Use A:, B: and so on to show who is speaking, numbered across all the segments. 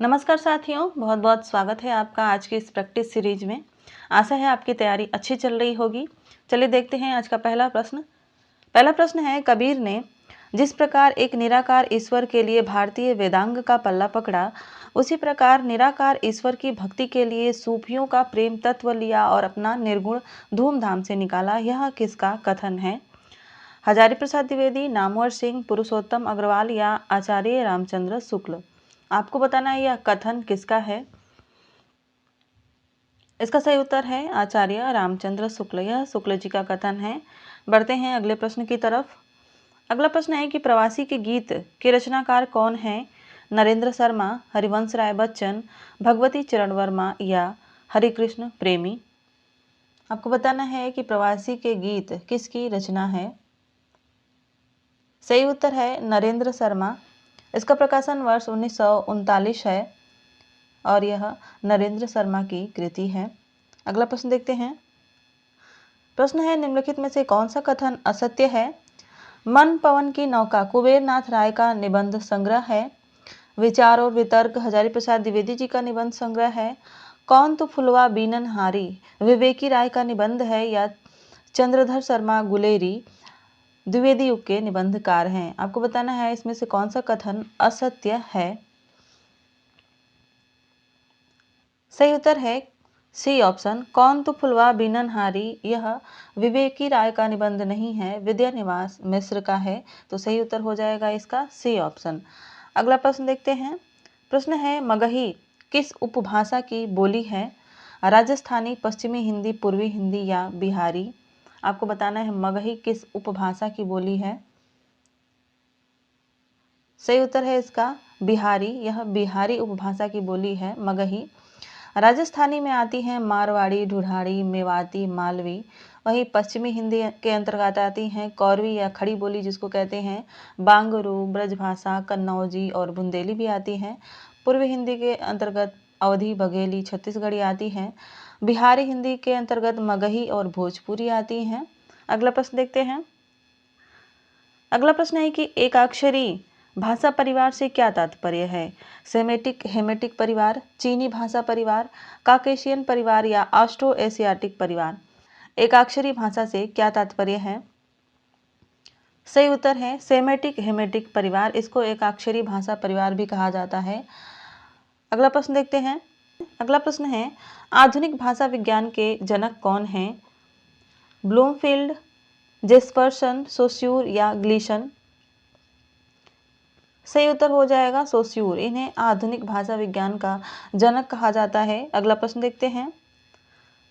A: नमस्कार साथियों, बहुत बहुत स्वागत है आपका आज की इस प्रैक्टिस सीरीज में। आशा है आपकी तैयारी अच्छी चल रही होगी। चलिए देखते हैं आज का पहला प्रश्न। पहला प्रश्न है, कबीर ने जिस प्रकार एक निराकार ईश्वर के लिए भारतीय वेदांग का पल्ला पकड़ा, उसी प्रकार निराकार ईश्वर की भक्ति के लिए सूफियों का प्रेम तत्व लिया और अपना निर्गुण धूमधाम से निकाला। यह किसका कथन है? हजारी प्रसाद द्विवेदी, नामवर सिंह, पुरुषोत्तम अग्रवाल या आचार्य रामचंद्र शुक्ल? आपको बताना है यह कथन किसका है। इसका सही उत्तर है आचार्य रामचंद्र शुक्ल। यह शुक्ल जी का कथन है। बढ़ते हैं अगले प्रश्न की तरफ। अगला प्रश्न है कि प्रवासी के गीत के रचनाकार कौन है? नरेंद्र शर्मा, हरिवंश राय बच्चन, भगवती चरण वर्मा या हरिकृष्ण प्रेमी? आपको बताना है कि प्रवासी के गीत किसकी रचना है। सही उत्तर है नरेंद्र शर्मा। इसका प्रकाशन वर्ष 1939 है और यह नरेंद्र शर्मा की कृति है। अगला प्रश्न देखते हैं। प्रश्न है, निम्नलिखित में से कौन सा कथन असत्य है? मन पवन की नौका कुबेर नाथ राय का निबंध संग्रह है। विचार और वितर्क हजारी प्रसाद द्विवेदी जी का निबंध संग्रह है। कौन तू फुलवा बीनन हारी विवेकी राय का निबंध है या चंद्रधर शर्मा गुलेरी द्विवेदी युग के निबंधकार हैं? आपको बताना है इसमें से कौन सा कथन असत्य है। सही उत्तर है सी ऑप्शन, कौन तू फुलवा बीनन हारी। यह विवेकी राय का निबंध नहीं है, विद्यानिवास मिश्र का है। तो सही उत्तर हो जाएगा इसका सी ऑप्शन। अगला प्रश्न देखते हैं। प्रश्न है, मगही किस उपभाषा की बोली है? राजस्थानी, पश्चिमी हिंदी, पूर्वी हिंदी या बिहारी? आपको बताना है मगही किस उपभाषा की बोली है। सही उत्तर है इसका बिहारी। यह बिहारी उपभाषा की बोली है मगही। राजस्थानी में आती हैं मारवाड़ी, ढूढ़ाड़ी, मेवाती, मालवी। वहीं पश्चिमी हिंदी के अंतर्गत आती हैं कौरवी या खड़ी बोली जिसको कहते हैं, बांगरू, ब्रजभाषा, कन्नौजी और बुंदेली भी आती हैं। पूर्वी हिंदी के अंतर्गत अवधी, बघेली, छत्तीसगढ़ी आती हैं। बिहारी हिंदी के अंतर्गत मगही और भोजपुरी आती हैं। अगला प्रश्न देखते हैं। अगला प्रश्न है कि एकाक्षरी भाषा परिवार से क्या तात्पर्य है? सेमेटिक हेमेटिक परिवार, चीनी भाषा परिवार, काकेशियन परिवार या ऑस्ट्रो एशियाटिक परिवार? एकाक्षरी भाषा से क्या तात्पर्य है? सही उत्तर है सेमेटिक हेमेटिक परिवार। इसको एकाक्षरी भाषा परिवार भी कहा जाता है। अगला प्रश्न देखते हैं। अगला प्रश्न है, आधुनिक भाषा विज्ञान के जनक कौन हैं? ब्लूमफील्ड, जेस्पर्सन, सोस्यूर या ग्लीसन? सही उत्तर हो जाएगा सोस्यूर। इन्हें आधुनिक भाषा विज्ञान का जनक कहा जाता है। अगला प्रश्न देखते हैं।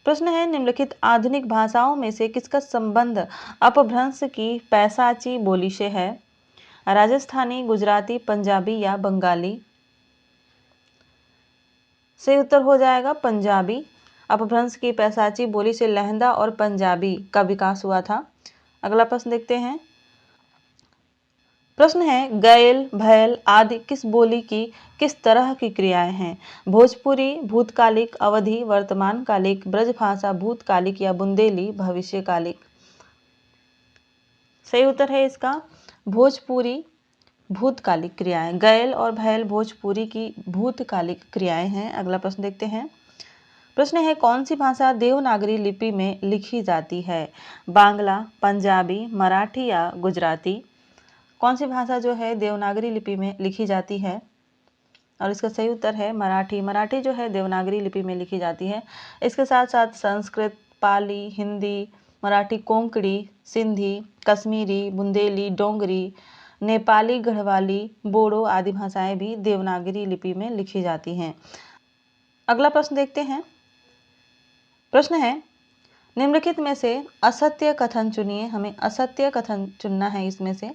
A: प्रश्न है, निम्नलिखित आधुनिक भाषाओं में से किसका संबंध अपभ्रंश की पैशाची बोली से है? राजस्थानी, गुजराती, पंजाबी या बंगाली? सही उत्तर हो जाएगा पंजाबी। अपभ्रंश की पैशाची बोली से लहंदा और पंजाबी का विकास हुआ था। अगला प्रश्न देखते हैं। प्रश्न है, गैल, भैल आदि किस बोली की किस तरह की क्रियाएं हैं? भोजपुरी, भूतकालिक, अवधि, वर्तमानकालिक, ब्रजभाषा, भूतकालिक या बुंदेली भविष्यकालिक? सही उत्तर है इसका भोजपुरी भूतकालिक क्रियाएं। गैल और भैल भोजपुरी की भूतकालिक क्रियाएं हैं। अगला प्रश्न देखते हैं। प्रश्न है, कौन सी भाषा देवनागरी लिपि में लिखी जाती है? बांग्ला, पंजाबी, मराठी या गुजराती? कौन सी भाषा जो है देवनागरी लिपि में लिखी जाती है? और इसका सही उत्तर है मराठी। मराठी जो है देवनागरी लिपि में लिखी जाती है। इसके साथ साथ संस्कृत, पाली, हिंदी, मराठी कोंकणी, सिंधी, कश्मीरी, बुंदेली, डोंगरी, नेपाली, गढ़वाली, बोडो आदि भाषाएं भी देवनागरी लिपि में लिखी जाती हैं। अगला प्रश्न देखते हैं। प्रश्न है, निम्नलिखित में से असत्य कथन चुनिए। हमें असत्य कथन चुनना है। इसमें से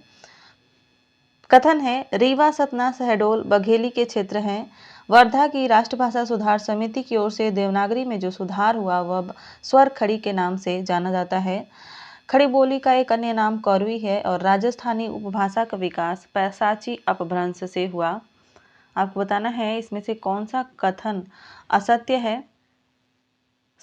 A: कथन है, रीवा, सतना, शहडोल, बघेली के क्षेत्र हैं। वर्धा की राष्ट्रभाषा सुधार समिति की ओर से देवनागरी में जो सुधार हुआ वह स्वर खड़ी के नाम से जाना जाता है। खड़ी बोली का एक अन्य नाम कौरवी है और राजस्थानी उपभाषा का विकास पैशाची अपभ्रंश से हुआ। आपको बताना है इसमें से कौन सा कथन असत्य है।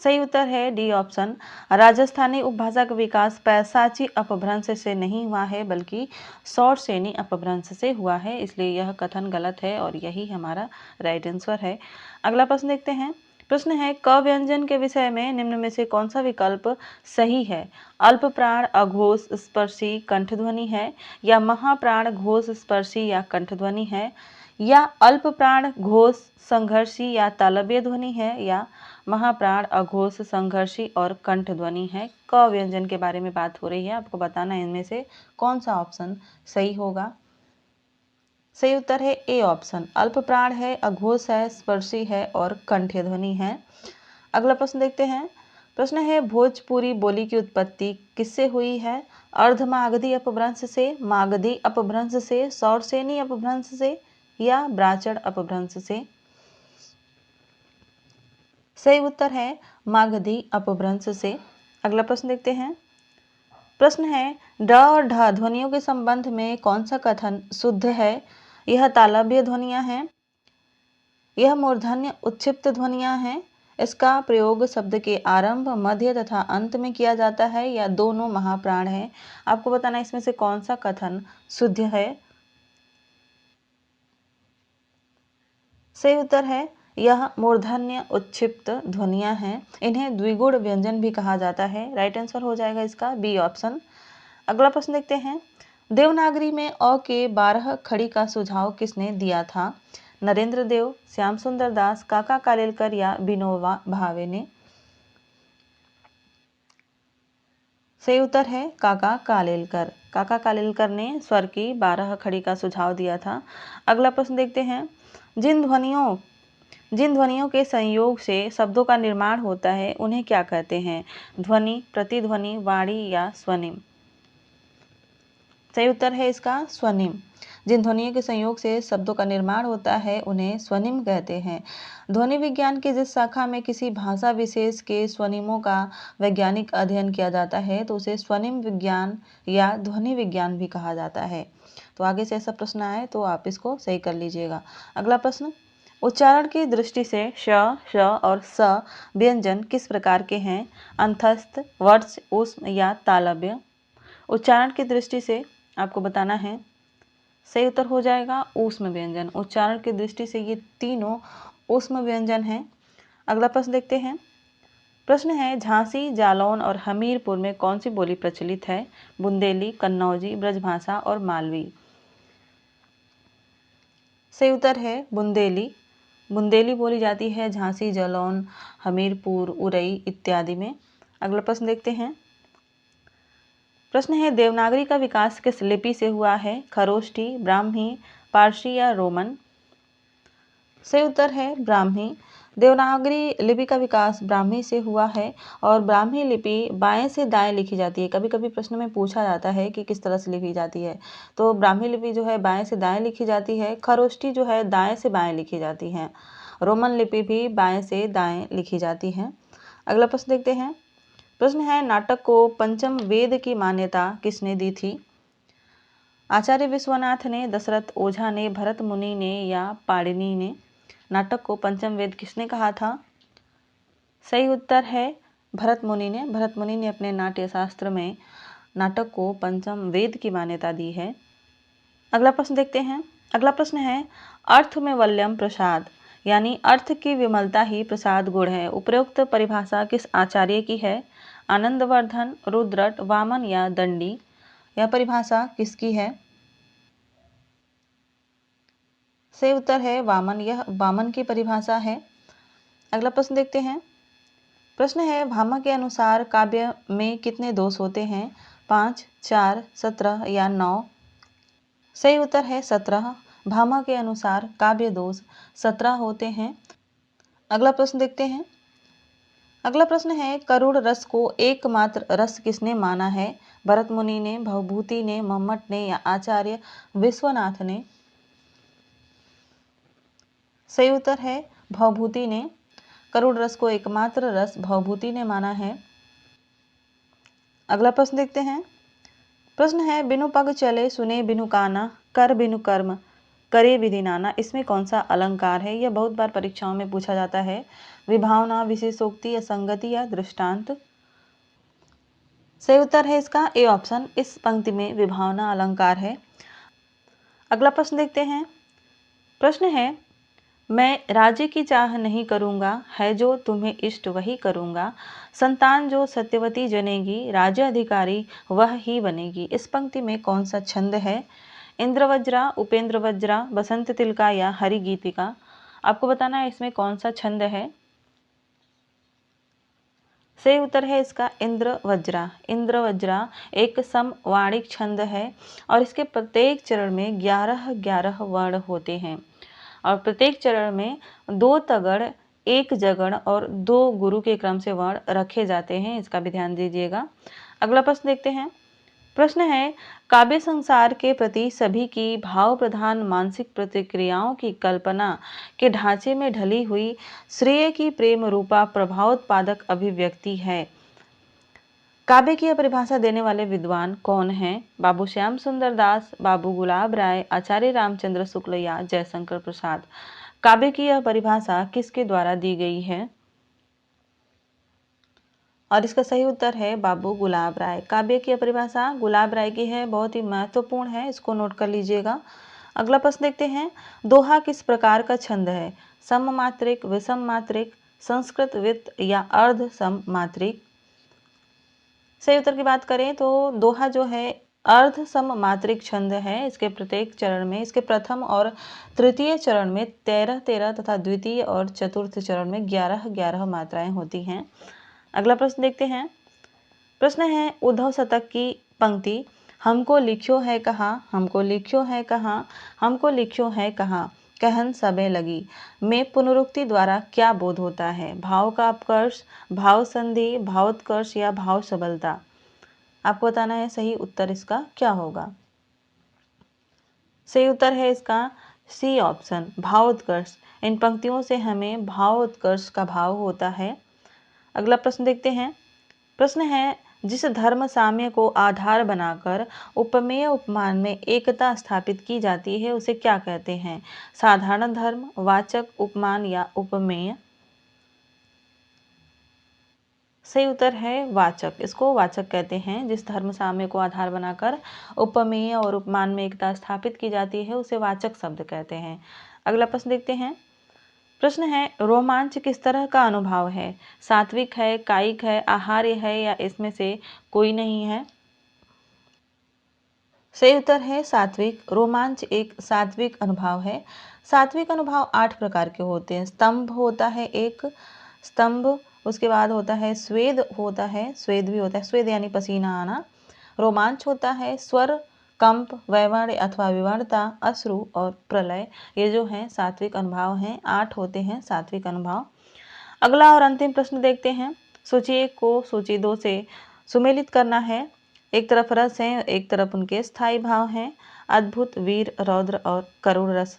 A: सही उत्तर है डी ऑप्शन। राजस्थानी उपभाषा का विकास पैसाची अपभ्रंश से नहीं हुआ है बल्कि शॉर्टसेनी अपभ्रंश से हुआ है, इसलिए यह कथन गलत है और यही हमारा राइट आंसर है। अगला प्रश्न देखते हैं। प्रश्न है क व्यंजन के विषय में निम्न में से कौन सा विकल्प सही है? अल्प प्राण अघोष स्पर्शी कंठध्वनि है, या महाप्राण घोष स्पर्शी या कंठध्वनि है, या अल्प प्राण घोष संघर्षी या तालव्य ध्वनि है, या महाप्राण अघोष संघर्षी और कंठ ध्वनि है। क व्यंजन के बारे में बात हो रही है, आपको बताना है इनमें से कौन सा ऑप्शन सही होगा। सही उत्तर है ए ऑप्शन। अल्प प्राण है, अघोष है, स्पर्शी है और कंठ ध्वनि है। अगला प्रश्न देखते हैं। प्रश्न है भोजपुरी बोली की उत्पत्ति किससे हुई है? अर्धमागधी अपभ्रंश से, मागधी अपभ्रंश से, शौरसेनी अपभ्रंश से या ब्राह्मण अपभ्रंश से? सही उत्तर है मागधी अपभ्रंश से। अगला प्रश्न देखते हैं। प्रश्न है ड और ढ ध्वनियों के संबंध में कौन सा कथन शुद्ध है? यह तालव्य ध्वनियां हैं, यह मूर्धन्य उच्छिप्त ध्वनियां हैं, इसका प्रयोग शब्द के आरंभ, मध्य तथा अंत में किया जाता है, या दोनों महाप्राण है। आपको बताना इसमें से कौन सा कथन शुद्ध है। सही उत्तर है यह मूर्धन्य उच्छिप्त ध्वनियां हैं, इन्हें द्विगुण व्यंजन भी कहा जाता है। राइट आंसर हो जाएगा इसका बी ऑप्शन। अगला प्रश्न देखते हैं। देवनागरी में अ के 12 खड़ी का सुझाव किसने दिया था? नरेंद्र देव, श्याम सुंदर दास, काका कालेलकर या विनोबा भावे ने? सही उत्तर है काका कालेलकर। काका कालेलकर ने स्वर की 12 खड़ी का सुझाव दिया था। अगला प्रश्न देखते हैं। जिन ध्वनियों के संयोग से शब्दों का निर्माण होता है उन्हें क्या कहते हैं? ध्वनि, प्रतिध्वनि, वाणी या स्वनिम? सही उत्तर है इसका स्वनिम। जिन ध्वनियों के संयोग से शब्दों का निर्माण होता है उन्हें स्वनिम कहते हैं। ध्वनि विज्ञान की जिस शाखा में किसी भाषा विशेष के स्वनिमों का वैज्ञानिक अध्ययन किया जाता है तो उसे स्वनिम विज्ञान या ध्वनि विज्ञान भी कहा जाता है। तो आगे से ऐसा प्रश्न आए तो आप इसको सही कर लीजिएगा। अगला प्रश्न। उच्चारण की दृष्टि से श, श और स व्यंजन किस प्रकार के हैं? अंतस्थ, वर्ज्य, ऊष्म या तालव्य? उच्चारण की दृष्टि से आपको बताना है। सही उत्तर हो जाएगा ऊष्म व्यंजन। उच्चारण की दृष्टि से ये तीनों ऊष्म व्यंजन हैं। अगला प्रश्न देखते हैं। प्रश्न है झांसी, जालौन और हमीरपुर में कौन सी बोली प्रचलित है? बुंदेली, कन्नौजी, ब्रजभाषा और मालवी? सही उत्तर है बुंदेली। बुंदेली बोली जाती है झांसी, जालौन, हमीरपुर, उरई इत्यादि में। अगला प्रश्न देखते हैं। प्रश्न है देवनागरी का विकास किस लिपि से हुआ है? खरोष्ठी, ब्राह्मी, पारसी या रोमन? सही उत्तर है ब्राह्मी। देवनागरी लिपि का विकास ब्राह्मी से हुआ है और ब्राह्मी लिपि बाएं से दाएं लिखी जाती है। कभी कभी प्रश्न में पूछा जाता है कि किस तरह से लिखी जाती है, तो ब्राह्मी लिपि जो है बाएं से दाएं लिखी जाती है। खरोष्ठी जो है दाएं से बाएं लिखी जाती है। रोमन लिपि भी बाएं से दाएं लिखी जाती है। अगला प्रश्न देखते हैं। प्रश्न है नाटक को पंचम वेद की मान्यता किसने दी थी? आचार्य विश्वनाथ ने, दशरथ ओझा ने, भरत मुनि ने या पाणिनि ने? नाटक को पंचम वेद किसने कहा था? सही उत्तर है भरत मुनि ने। भरत मुनि ने अपने नाट्य शास्त्र में नाटक को पंचम वेद की मान्यता दी है। अगला प्रश्न देखते हैं। अगला प्रश्न है अर्थ में वल्यम प्रसाद यानी अर्थ की विमलता ही प्रसाद गुण है। उपरोक्त परिभाषा किस आचार्य की है? आनंदवर्धन, रुद्रट, वामन या दंडी? यह परिभाषा किसकी है? सही उत्तर है वामन। यह वामन की परिभाषा है। अगला प्रश्न देखते हैं। प्रश्न है भामा के अनुसार काव्य में कितने दोष होते हैं? 5, 4, 17 या 9? सही उत्तर है 17। भामा के अनुसार काव्य दोष 17 होते हैं। अगला प्रश्न देखते हैं। अगला प्रश्न है करुण रस को एकमात्र रस किसने माना है? भरत मुनि ने, भवभूति ने, मम्मट ने या आचार्य विश्वनाथ ने? सही उत्तर है भवभूति ने। करुण रस को एकमात्र रस भवभूति ने माना है। अगला प्रश्न देखते हैं। प्रश्न है बिनु पग चले सुने बिनु काना कर बिनु कर्म करे विधि नाना, इसमें कौन सा अलंकार है? यह बहुत बार परीक्षाओं में पूछा जाता है। विभावना, विशेषोक्ति या संगति या दृष्टांत? सही उत्तर है इसका ए ऑप्शन, इस पंक्ति में विभावना अलंकार है। अगला प्रश्न देखते हैं। प्रश्न है, मैं राज्य की चाह नहीं करूँगा, है जो तुम्हें इष्ट वही करूँगा। संतान जो सत्यवती जनेगी, राज्य अधिकारी वह ही बनेगी। इस पंक्ति में कौन सा छंद है? इंद्रवज्रा, उपेंद्र वज्रा, बसंत तिलका या हरि गीतिका? आपको बताना है इसमें कौन सा छंद है। सही उत्तर है इसका इंद्रवज्रा। इंद्रवज्रा एक समवाणिक छंद है और इसके प्रत्येक चरण में 11-11 वर्ण होते हैं और प्रत्येक चरण में 2 तगड़, 1 जगड़ और 2 गुरु के क्रम से वर्ण रखे जाते हैं, इसका भी ध्यान दीजिएगा। अगला प्रश्न देखते हैं। प्रश्न है, काव्य संसार के प्रति सभी की भाव प्रधान मानसिक प्रतिक्रियाओं की कल्पना के ढांचे में ढली हुई श्रेय की प्रेम रूपा प्रभावोत्पादक अभिव्यक्ति है। काव्य की परिभाषा देने वाले विद्वान कौन हैं? बाबू श्याम सुंदर दास, बाबू गुलाब राय, आचार्य रामचंद्र शुक्ल या जयशंकर प्रसाद? काव्य की यह परिभाषा किसके द्वारा दी गई है? और इसका सही उत्तर है बाबू गुलाब राय। काव्य की परिभाषा गुलाब राय की है, बहुत ही महत्वपूर्ण है, इसको नोट कर लीजिएगा। अगला प्रश्न देखते हैं। दोहा किस प्रकार का छंद है? सममात्रिक, विषम मात्रिक, संस्कृत वित्त या अर्ध सममात्रिक? सही उत्तर की बात करें तो दोहा जो है अर्ध सममात्रिक छंद है। इसके प्रत्येक चरण में, इसके प्रथम और तृतीय चरण में 13-13 तथा द्वितीय और चतुर्थ चरण में 11-11 मात्राएं होती हैं। अगला प्रश्न देखते हैं। प्रश्न है, उद्धव शतक की पंक्ति हमको लिख्यो है कहाँ, हमको लिख्यो है कहाँ, हमको लिख्यो है कहाँ, कहन सबे लगी में पुनरुक्ति द्वारा क्या बोध होता है? भाव का अपकर्ष, भाव संधि, भावोत्कर्ष या भाव सबलता? आपको बताना है सही उत्तर इसका क्या होगा। सही उत्तर है इसका सी ऑप्शन, भावोत्कर्ष। इन पंक्तियों से हमें भावोत्कर्ष का भाव होता है। अगला प्रश्न देखते हैं। प्रश्न है, जिस धर्म साम्य को आधार बनाकर उपमेय उपमान में एकता स्थापित की जाती है उसे क्या कहते हैं? साधारण धर्म, वाचक, उपमान या उपमेय? सही उत्तर है वाचक। इसको वाचक कहते हैं। जिस धर्म साम्य को आधार बनाकर उपमेय और उपमान में एकता स्थापित की जाती है उसे वाचक शब्द कहते हैं। अगला प्रश्न देखते हैं। प्रश्न है, रोमांच किस तरह का अनुभव है? सात्विक है, कायिक है, आहार्य है या इसमें से कोई नहीं है? सही उत्तर है सात्विक। रोमांच एक सात्विक अनुभव है। सात्विक अनुभव 8 प्रकार के होते हैं। स्तंभ होता है एक स्तंभ, उसके बाद होता है स्वेद होता है, स्वेद भी होता है, स्वेद यानी पसीना आना। रोमांच होता है स्वर, कंप, वैवर्ण अथवा विवर्णता, अश्रु और प्रलय। ये जो हैं सात्विक अनुभव हैं, 8 होते हैं सात्विक अनुभव। अगला और अंतिम प्रश्न देखते हैं। सूची 1 को सूची 2 से सुमेलित करना है। एक तरफ रस है, एक तरफ उनके स्थायी भाव हैं। अद्भुत, वीर, रौद्र और करुण रस।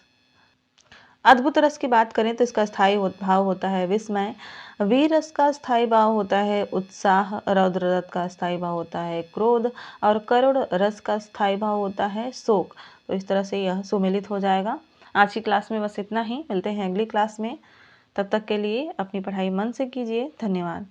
A: अद्भुत रस की बात करें तो इसका स्थायी भाव होता है विस्मय। वीर रस का स्थायी भाव होता है उत्साह। रौद्र रस का स्थायी भाव होता है क्रोध और करुण रस का स्थायी भाव होता है शोक। तो इस तरह से यह सुमेलित हो जाएगा। आज की क्लास में बस इतना ही। मिलते हैं अगली क्लास में। तब तक के लिए अपनी पढ़ाई मन से कीजिए। धन्यवाद।